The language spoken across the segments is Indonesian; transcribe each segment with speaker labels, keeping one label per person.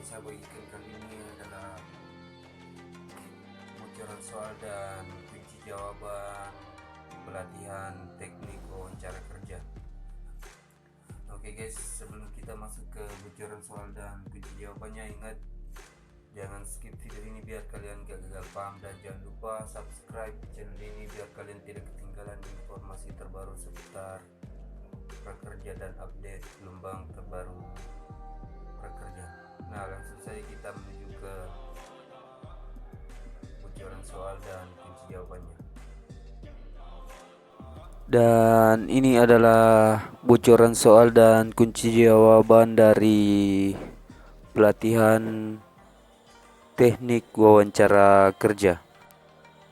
Speaker 1: saya bagikan kali ini adalah bocoran soal dan kunci jawaban pelatihan teknik wawancara kerja. Oke guys, sebelum kita masuk ke bocoran soal dan kunci jawabannya, ingat jangan skip video ini biar kalian gak gagal paham, dan jangan lupa subscribe channel ini biar kalian tidak ketinggalan informasi terbaru seputar prakerja dan update gelombang terbaru prakerja. Nah, langsung saja kita menuju ke bocoran soal dan kunci jawabannya. Dan ini adalah bocoran soal dan kunci jawaban dari pelatihan teknik wawancara kerja.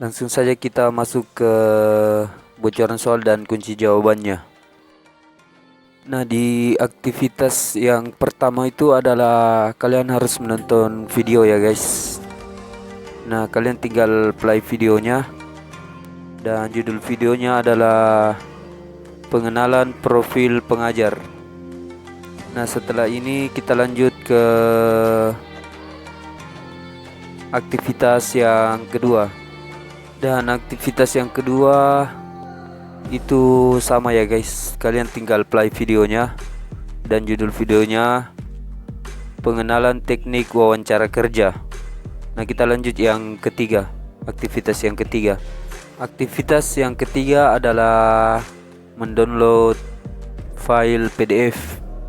Speaker 1: Langsung saja kita masuk ke bocoran soal dan kunci jawabannya. Nah, di aktivitas yang pertama itu adalah kalian harus menonton video ya guys. Nah, kalian tinggal play videonya, dan judul videonya adalah pengenalan profil pengajar. Nah, setelah ini kita lanjut ke aktivitas yang kedua. Dan aktivitas yang kedua itu sama ya guys, kalian tinggal play videonya, dan judul videonya pengenalan teknik wawancara kerja. Nah, kita lanjut yang ketiga, aktivitas yang ketiga. Aktivitas yang ketiga adalah mendownload file PDF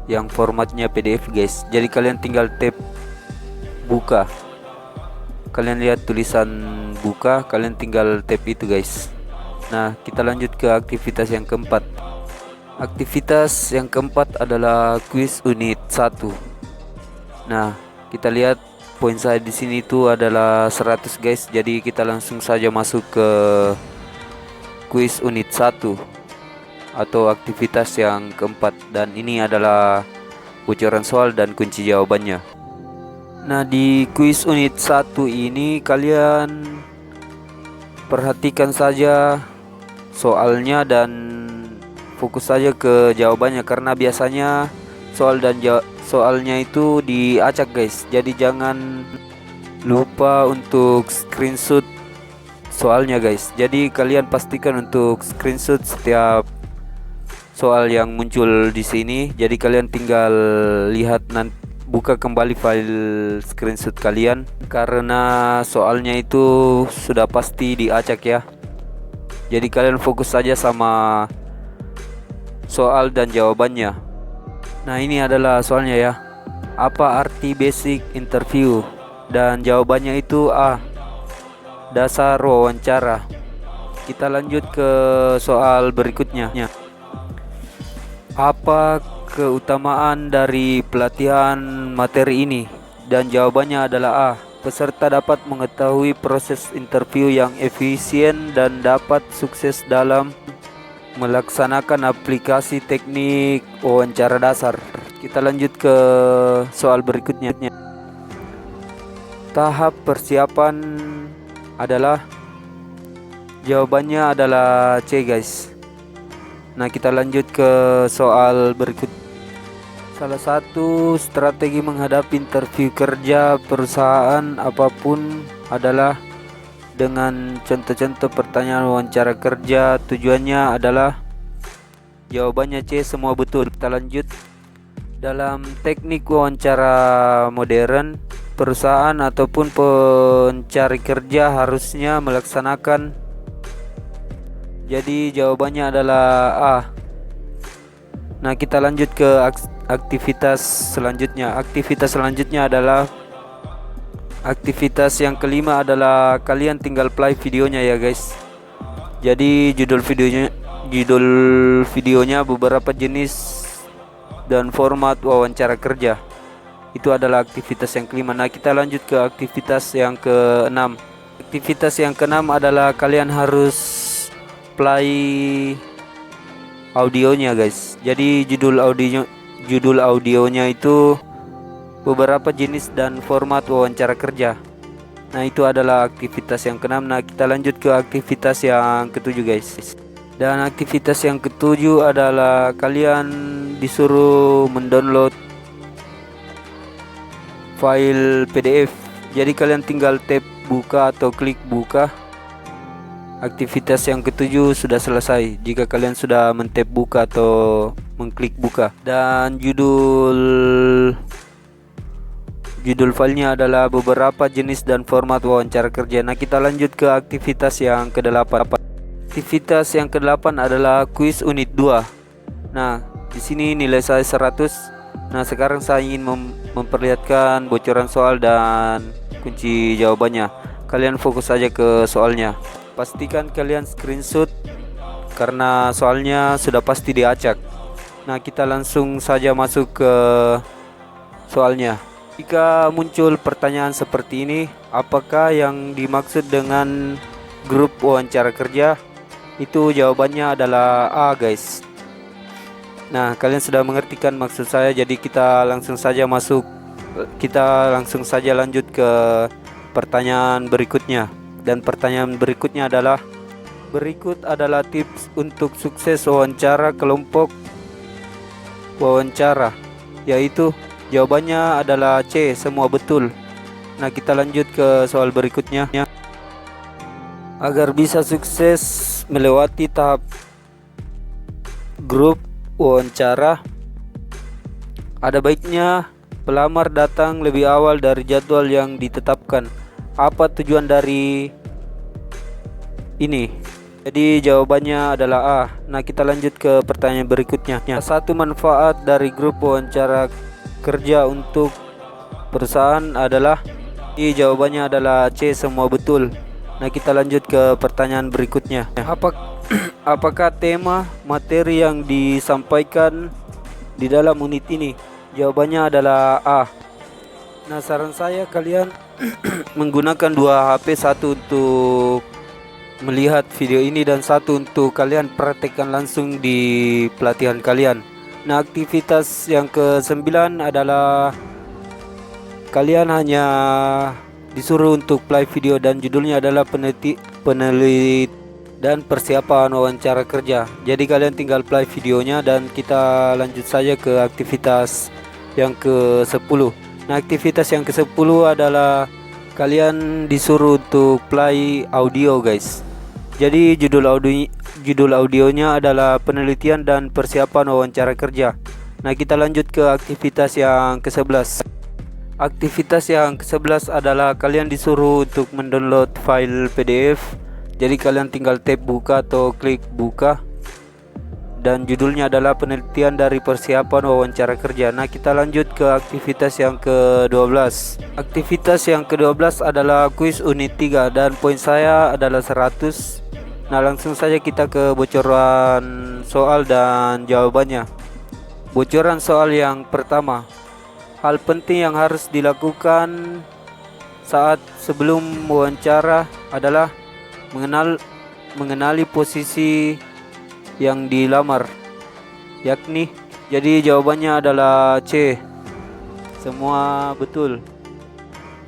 Speaker 1: yang formatnya PDF guys. Jadi kalian tinggal tap buka, kalian lihat tulisan buka, kalian tinggal tap itu guys. Nah, kita lanjut ke aktivitas yang keempat. Aktivitas yang keempat adalah kuis unit 1. Nah, kita lihat poin saya di sini itu adalah 100 guys. Jadi kita langsung saja masuk ke kuis unit 1 atau aktivitas yang keempat, dan ini adalah bocoran soal dan kunci jawabannya. Nah, di kuis unit 1 ini kalian perhatikan saja soalnya dan fokus saja ke jawabannya, karena biasanya soal dan soalnya itu diacak guys. Jadi jangan lupa untuk screenshot soalnya guys. Jadi kalian pastikan untuk screenshot setiap soal yang muncul di sini. Jadi kalian tinggal lihat nanti, buka kembali file screenshot kalian, karena soalnya itu sudah pasti diacak ya. Jadi kalian fokus saja sama soal dan jawabannya. Nah, ini adalah soalnya ya. Apa arti basic interview? Dan jawabannya itu A, dasar wawancara. Kita lanjut ke soal berikutnya. Apa keutamaan dari pelatihan materi ini? Dan jawabannya adalah A, peserta dapat mengetahui proses interview yang efisien dan dapat sukses dalam melaksanakan aplikasi teknik wawancara dasar. Kita lanjut ke soal berikutnya. Tahap persiapan adalah, jawabannya adalah C guys. Nah, kita lanjut ke soal berikut. Salah satu strategi menghadapi interview kerja perusahaan apapun adalah dengan contoh-contoh pertanyaan wawancara kerja. Tujuannya adalah, jawabannya C, semua betul. Kita lanjut. Dalam teknik wawancara modern, perusahaan ataupun pencari kerja harusnya melaksanakan. Jadi jawabannya adalah A. Nah, kita lanjut ke aktivitas selanjutnya. Aktivitas selanjutnya adalah aktivitas yang kelima, adalah kalian tinggal play videonya ya guys. Jadi judul videonya beberapa jenis dan format wawancara kerja. Itu adalah aktivitas yang kelima. Nah, kita lanjut ke aktivitas yang keenam. Aktivitas yang keenam adalah kalian harus play audionya guys. Jadi judul audionya itu beberapa jenis dan format wawancara kerja. Nah, itu adalah aktivitas yang keenam. Nah, kita lanjut ke aktivitas yang ketujuh guys. Dan aktivitas yang ketujuh adalah kalian disuruh mendownload file PDF. Jadi kalian tinggal tap buka atau klik buka. Aktivitas yang ketujuh sudah selesai jika kalian sudah men-tap buka atau mengklik buka. Dan judul filenya adalah beberapa jenis dan format wawancara kerja. Nah, kita lanjut ke aktivitas yang ke-8. Aktivitas yang ke-8 adalah kuis unit 2. Nah, di sini nilai saya 100. Nah, sekarang saya ingin memperlihatkan bocoran soal dan kunci jawabannya. Kalian fokus saja ke soalnya. Pastikan kalian screenshot karena soalnya sudah pasti diacak. Nah, kita langsung saja masuk ke soalnya. Jika muncul pertanyaan seperti ini, apakah yang dimaksud dengan grup wawancara kerja? Itu jawabannya adalah A, guys. Nah, kalian sudah mengerti kan maksud saya. Jadi kita langsung saja lanjut ke pertanyaan berikutnya. Dan pertanyaan berikutnya adalah, berikut adalah tips untuk sukses wawancara kelompok wawancara, yaitu jawabannya adalah C, semua betul. Nah, kita lanjut ke soal berikutnya. Agar bisa sukses melewati tahap grup wawancara, ada baiknya pelamar datang lebih awal dari jadwal yang ditetapkan. Apa tujuan dari ini? Jadi jawabannya adalah A. Nah, kita lanjut ke pertanyaan berikutnya. Satu manfaat dari grup wawancara kerja untuk perusahaan adalah jawabannya adalah C, semua betul. Nah, kita lanjut ke pertanyaan berikutnya. Apakah tema materi yang disampaikan di dalam unit ini? Jawabannya adalah A. Nah, saran saya kalian menggunakan 2 HP, satu untuk melihat video ini dan satu untuk kalian praktekkan langsung di pelatihan kalian. Nah, aktivitas yang ke-9 adalah kalian hanya disuruh untuk play video dan judulnya adalah penelit dan persiapan wawancara kerja. Jadi kalian tinggal play videonya dan kita lanjut saja ke aktivitas yang ke-10. Nah, aktivitas yang ke-10 adalah kalian disuruh untuk play audio, guys. Jadi judul audionya adalah penelitian dan persiapan wawancara kerja. Nah, kita lanjut ke aktivitas yang ke-11. Aktivitas yang ke-11 adalah kalian disuruh untuk mendownload file PDF. Jadi kalian tinggal tap buka atau klik buka. Dan judulnya adalah penelitian dari persiapan wawancara kerja. Nah, kita lanjut ke aktivitas yang ke-12. Aktivitas yang ke-12 adalah kuis unit 3 dan poin saya adalah 100. Nah, langsung saja kita ke bocoran soal dan jawabannya. Bocoran soal yang pertama. Hal penting yang harus dilakukan saat sebelum wawancara adalah mengenali posisi yang dilamar, yakni, jadi jawabannya adalah C, semua betul.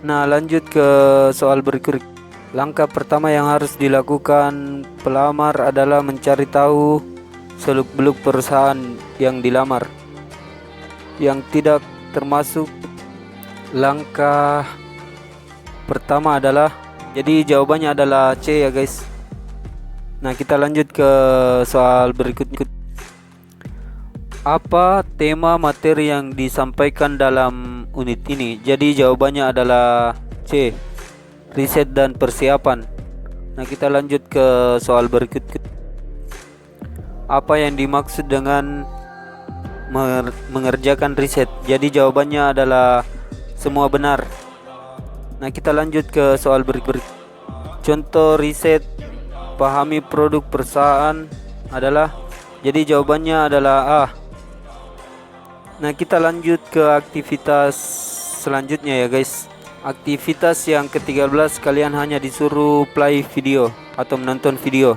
Speaker 1: Nah, lanjut ke soal berikut. Langkah pertama yang harus dilakukan pelamar adalah mencari tahu seluk-beluk perusahaan yang dilamar. Yang tidak termasuk langkah pertama adalah, jadi jawabannya adalah C ya, guys. Nah, kita lanjut ke soal berikutnya. Apa tema materi yang disampaikan dalam unit ini? Jadi jawabannya adalah C, riset dan persiapan. Nah, kita lanjut ke soal berikutnya. Apa yang dimaksud dengan mengerjakan riset? Jadi jawabannya adalah semua benar. Nah, kita lanjut ke soal berikutnya. Contoh riset pahami produk perusahaan adalah, jadi jawabannya adalah A. Nah, kita lanjut ke aktivitas selanjutnya ya, guys. Aktivitas yang ke-13, kalian hanya disuruh play video atau menonton video.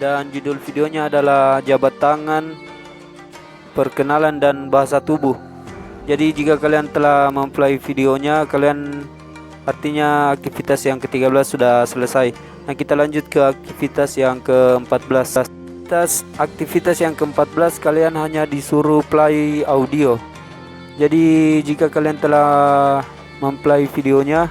Speaker 1: Dan judul videonya adalah jabat tangan, perkenalan dan bahasa tubuh. Jadi jika kalian telah memplay videonya, artinya aktivitas yang ke-13 sudah selesai. Nah, kita lanjut ke aktivitas yang ke-14. Aktivitas yang ke-14, kalian hanya disuruh play audio. Jadi jika kalian telah memplay videonya.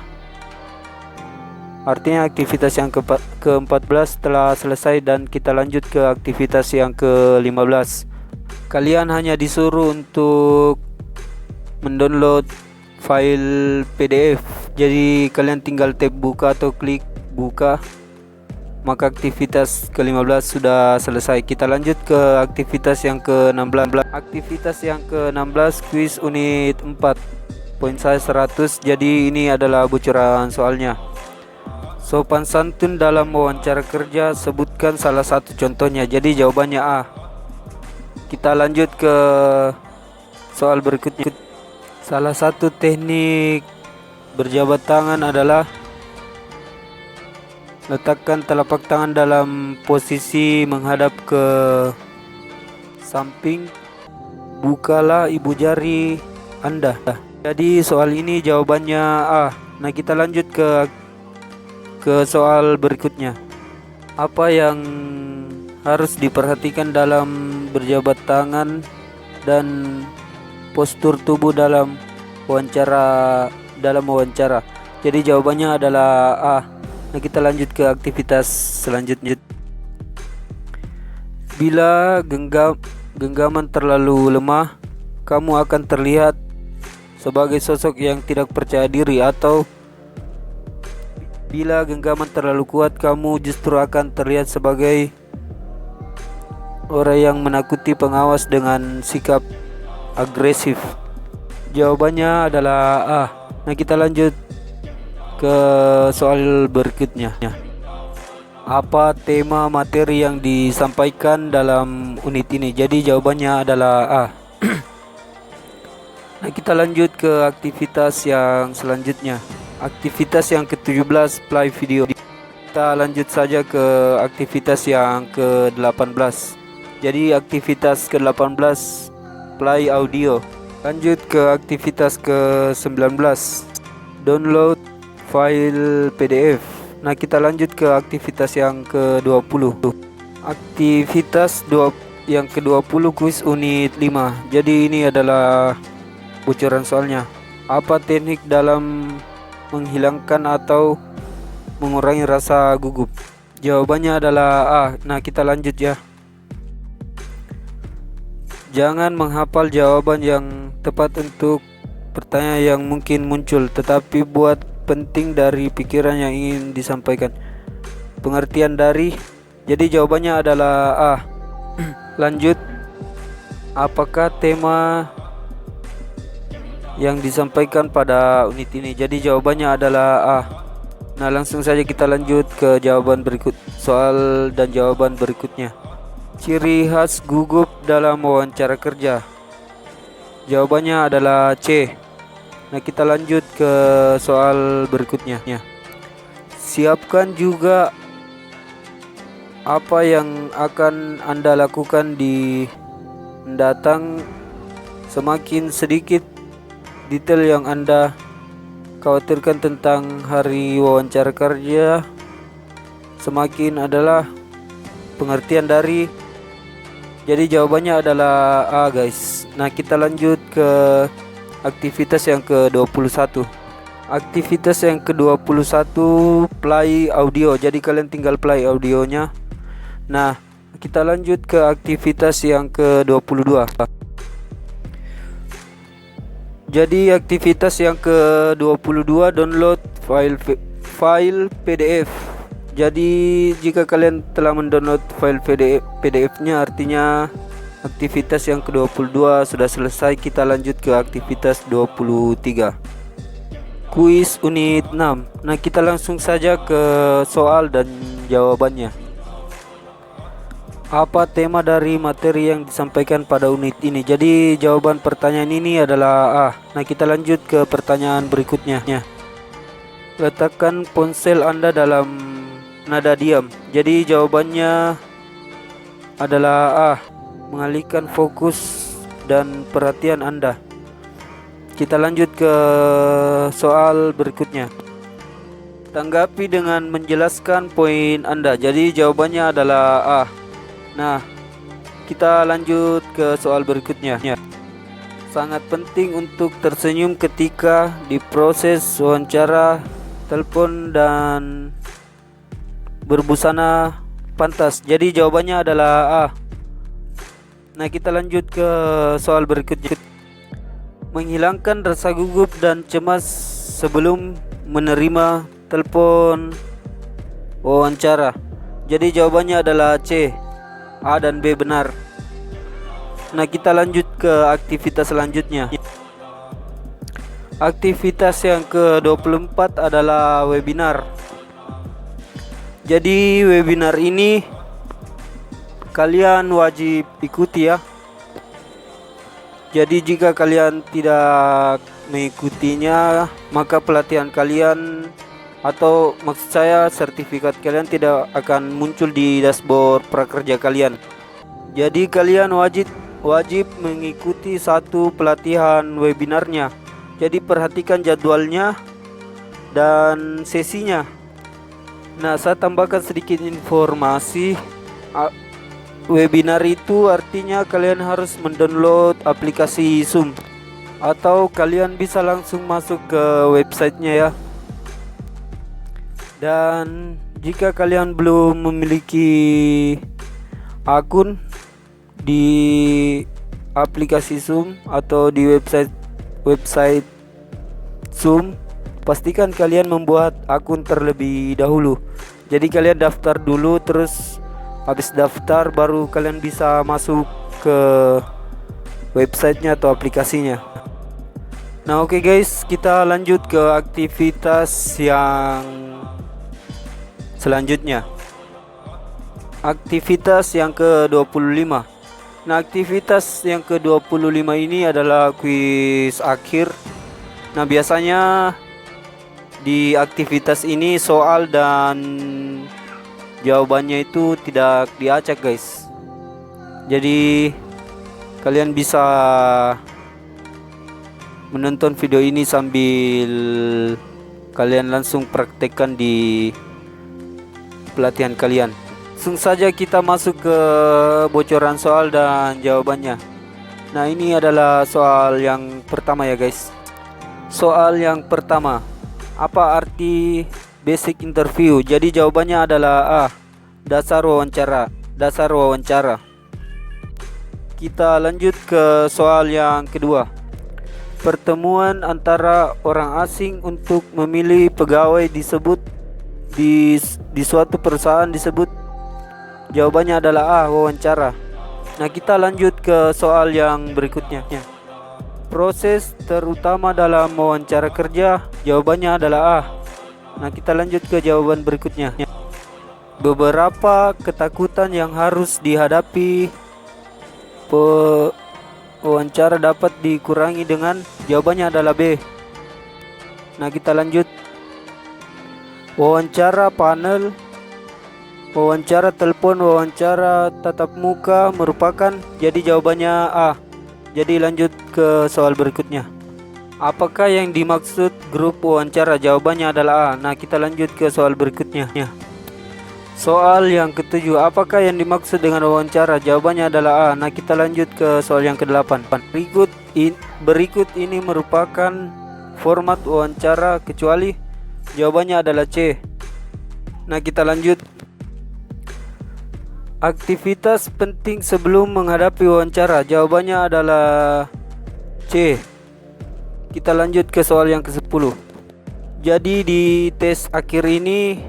Speaker 1: Artinya aktivitas yang ke-14 telah selesai dan kita lanjut ke aktivitas yang ke-15. Kalian hanya disuruh untuk mendownload file PDF. Jadi kalian tinggal tap buka atau klik buka. Maka aktivitas ke-15 sudah selesai. Kita lanjut ke aktivitas yang ke-16. Aktivitas yang ke-16 kuis unit 4. Poin saya 100. Jadi ini adalah bocoran soalnya. Sopan santun dalam wawancara kerja, sebutkan salah satu contohnya. Jadi jawabannya A. Kita lanjut ke soal berikutnya. Salah satu teknik berjabat tangan adalah letakkan telapak tangan dalam posisi menghadap ke samping. Bukalah ibu jari Anda. Jadi soal ini jawabannya A. Nah, kita lanjut ke soal berikutnya. Apa yang harus diperhatikan dalam berjabat tangan dan postur tubuh dalam wawancara? Jadi jawabannya adalah A. Nah, kita lanjut ke aktivitas selanjutnya. Bila genggaman terlalu lemah, kamu akan terlihat sebagai sosok yang tidak percaya diri, atau bila genggaman terlalu kuat, kamu justru akan terlihat sebagai orang yang menakuti pengawas dengan sikap agresif. Jawabannya adalah A. Nah, kita lanjut ke soal berikutnya. Apa tema materi yang disampaikan dalam unit ini? Jadi jawabannya adalah A. Nah, kita lanjut ke aktivitas yang selanjutnya. Aktivitas yang ke-17, play video. Kita lanjut saja ke aktivitas yang ke-18. Jadi aktivitas ke-18, play audio. Lanjut ke aktivitas ke-19, download file PDF. Nah, kita lanjut ke aktivitas yang ke-20. Aktivitas yang ke-20 kuis unit 5. Jadi ini adalah bocoran soalnya. Apa teknik dalam menghilangkan atau mengurangi rasa gugup? Jawabannya adalah A. Nah, kita lanjut ya. Jangan menghafal jawaban yang tepat untuk pertanyaan yang mungkin muncul, tetapi buat penting dari pikiran yang ingin disampaikan. Pengertian dari. Jadi jawabannya adalah A. Lanjut. Apakah tema yang disampaikan pada unit ini? Jadi jawabannya adalah A. Nah, langsung saja kita lanjut ke jawaban berikut soal dan jawaban berikutnya. Ciri khas gugup dalam wawancara kerja. Jawabannya adalah C. Nah, kita lanjut ke soal berikutnya. Siapkan juga apa yang akan Anda lakukan di mendatang. Semakin sedikit detail yang Anda khawatirkan tentang hari wawancara kerja, semakin adalah pengertian dari. Jadi jawabannya adalah A, guys. Nah, kita lanjut ke aktivitas yang ke-21. Aktivitas yang ke-21, play audio. Jadi kalian tinggal play audionya. Nah, kita lanjut ke aktivitas yang ke-22. Jadi aktivitas yang ke-22, download file PDF. Jadi jika kalian telah mendownload file PDF-nya, artinya aktivitas yang ke-22 sudah selesai. Kita lanjut ke aktivitas 23. Kuis unit 6. Nah, kita langsung saja ke soal dan jawabannya. Apa tema dari materi yang disampaikan pada unit ini? Jadi jawaban pertanyaan ini adalah A. Nah, kita lanjut ke pertanyaan berikutnya. Letakkan ponsel Anda dalam nada diam. Jadi jawabannya adalah A. Mengalihkan fokus dan perhatian Anda. Kita lanjut ke soal berikutnya. Tanggapi dengan menjelaskan poin Anda. Jadi jawabannya adalah A. Nah, kita lanjut ke soal berikutnya. Sangat penting untuk tersenyum ketika diproses wawancara, telepon, dan berbusana pantas. Jadi jawabannya adalah A. Nah, kita lanjut ke soal berikutnya. Menghilangkan rasa gugup dan cemas sebelum menerima telepon wawancara. Jadi jawabannya adalah C. A dan B benar. Nah, kita lanjut ke aktivitas selanjutnya. Aktivitas yang ke-24 adalah webinar. Jadi webinar ini kalian wajib ikuti ya. Jadi jika kalian tidak mengikutinya, maka pelatihan kalian atau maksud saya sertifikat kalian tidak akan muncul di dashboard prakerja kalian. Jadi kalian wajib mengikuti satu pelatihan webinarnya. Jadi perhatikan jadwalnya dan sesinya. Nah, saya tambahkan sedikit informasi. Webinar itu artinya kalian harus mendownload aplikasi Zoom, atau kalian bisa langsung masuk ke websitenya ya. Dan jika kalian belum memiliki akun di aplikasi Zoom atau di website Zoom, pastikan kalian membuat akun terlebih dahulu. Jadi kalian daftar dulu, terus habis daftar baru kalian bisa masuk ke websitenya atau aplikasinya. Nah, oke guys, kita lanjut ke aktivitas yang selanjutnya. Aktivitas yang ke-25. Nah, aktivitas yang ke-25 ini adalah kuis akhir. Nah, biasanya di aktivitas ini soal dan jawabannya itu tidak diacak guys. Jadi kalian bisa menonton video ini sambil kalian langsung praktekkan di pelatihan kalian. Langsung saja kita masuk ke bocoran soal dan jawabannya. Nah, ini adalah soal yang pertama ya guys. Soal yang pertama, apa arti basic interview? Jadi jawabannya adalah A. Dasar wawancara. Kita lanjut ke soal yang kedua. Pertemuan antara orang asing untuk memilih pegawai disebut di suatu perusahaan disebut. Jawabannya adalah A. Wawancara. Nah, kita lanjut ke soal yang berikutnya. Proses terutama dalam wawancara kerja. Jawabannya adalah A. Nah, kita lanjut ke jawaban berikutnya. Beberapa ketakutan yang harus dihadapi wawancara dapat dikurangi dengan. Jawabannya adalah B. Nah, kita lanjut. Wawancara panel, wawancara telepon, wawancara tatap muka merupakan. Jadi jawabannya A. Jadi lanjut ke soal berikutnya. Apakah yang dimaksud grup wawancara? Jawabannya adalah A. Nah, kita lanjut ke soal berikutnya. Soal yang ketujuh, apakah yang dimaksud dengan wawancara? Jawabannya adalah A. Nah, kita lanjut ke soal yang ke-8. Berikut ini merupakan format wawancara kecuali. Jawabannya adalah C. Nah, kita lanjut. Aktivitas penting sebelum menghadapi wawancara. Jawabannya adalah C. Kita lanjut ke soal yang ke-10. Jadi di tes akhir ini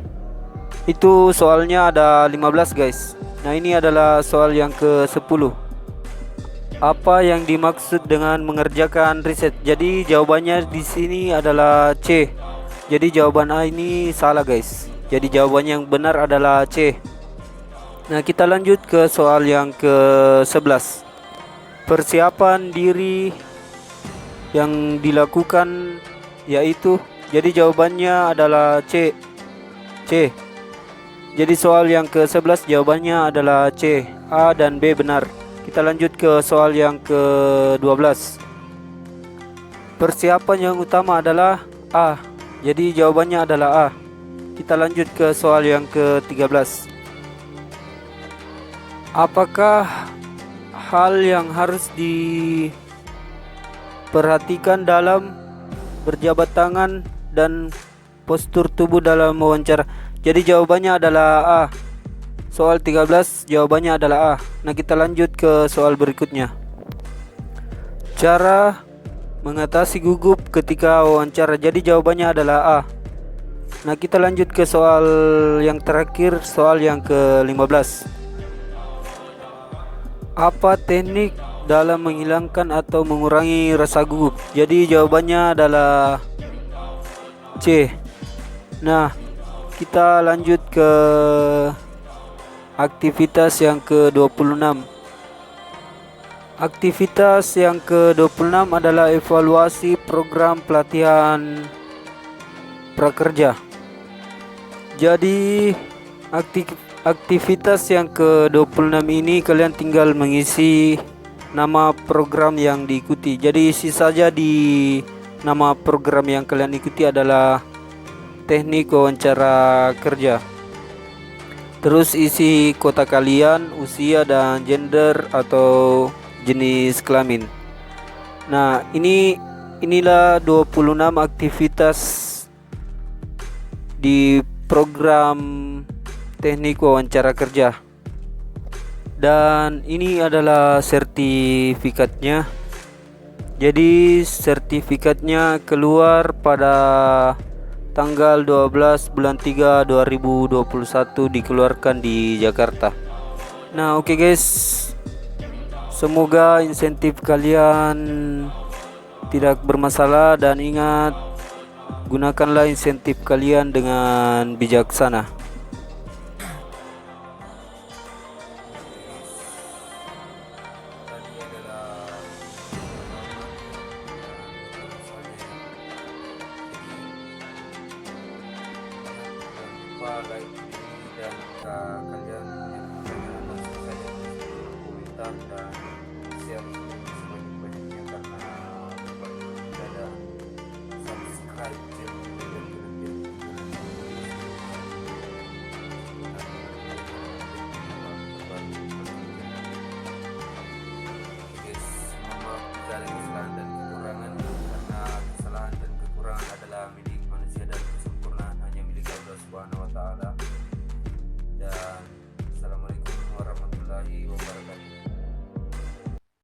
Speaker 1: itu soalnya ada 15 guys. Nah, ini adalah soal yang ke-10. Apa yang dimaksud dengan mengerjakan riset? Jadi jawabannya di sini adalah C. Jadi jawaban A ini salah guys. Jadi jawabannya yang benar adalah C. Nah, kita lanjut ke soal yang ke-11. Persiapan diri yang dilakukan yaitu. Jadi jawabannya adalah C. Jadi soal yang ke-11 jawabannya adalah C. A dan B benar. Kita lanjut ke soal yang ke-12. Persiapan yang utama adalah A. Jadi jawabannya adalah A. Kita lanjut ke soal yang ke-13. Apakah hal yang harus perhatikan dalam berjabat tangan dan postur tubuh dalam wawancara. Jadi jawabannya adalah A. Soal 13 jawabannya adalah A. Nah, kita lanjut ke soal berikutnya. Cara mengatasi gugup ketika wawancara. Jadi jawabannya adalah A. Nah, kita lanjut ke soal yang terakhir, soal yang ke-15. Apa teknik dalam menghilangkan atau mengurangi rasa gugup? Jadi jawabannya adalah C. Nah, kita lanjut ke aktivitas yang ke-26. Aktivitas yang ke-26 adalah evaluasi program pelatihan prakerja. Jadi aktivitas yang ke-26 ini kalian tinggal mengisi nama program yang diikuti. Jadi isi saja di nama program yang kalian ikuti adalah teknik wawancara kerja. Terus isi kota kalian, usia dan gender atau jenis kelamin. Nah, inilah 26 aktivitas di program teknik wawancara kerja. Dan ini adalah sertifikatnya. Jadi sertifikatnya keluar pada tanggal 12 bulan 3 2021, dikeluarkan di Jakarta. Nah, oke guys. Semoga insentif kalian tidak bermasalah, dan ingat, gunakanlah insentif kalian dengan bijaksana. Like ini, dan jika kalian punya pertanyaan langsung saja komentar dan share.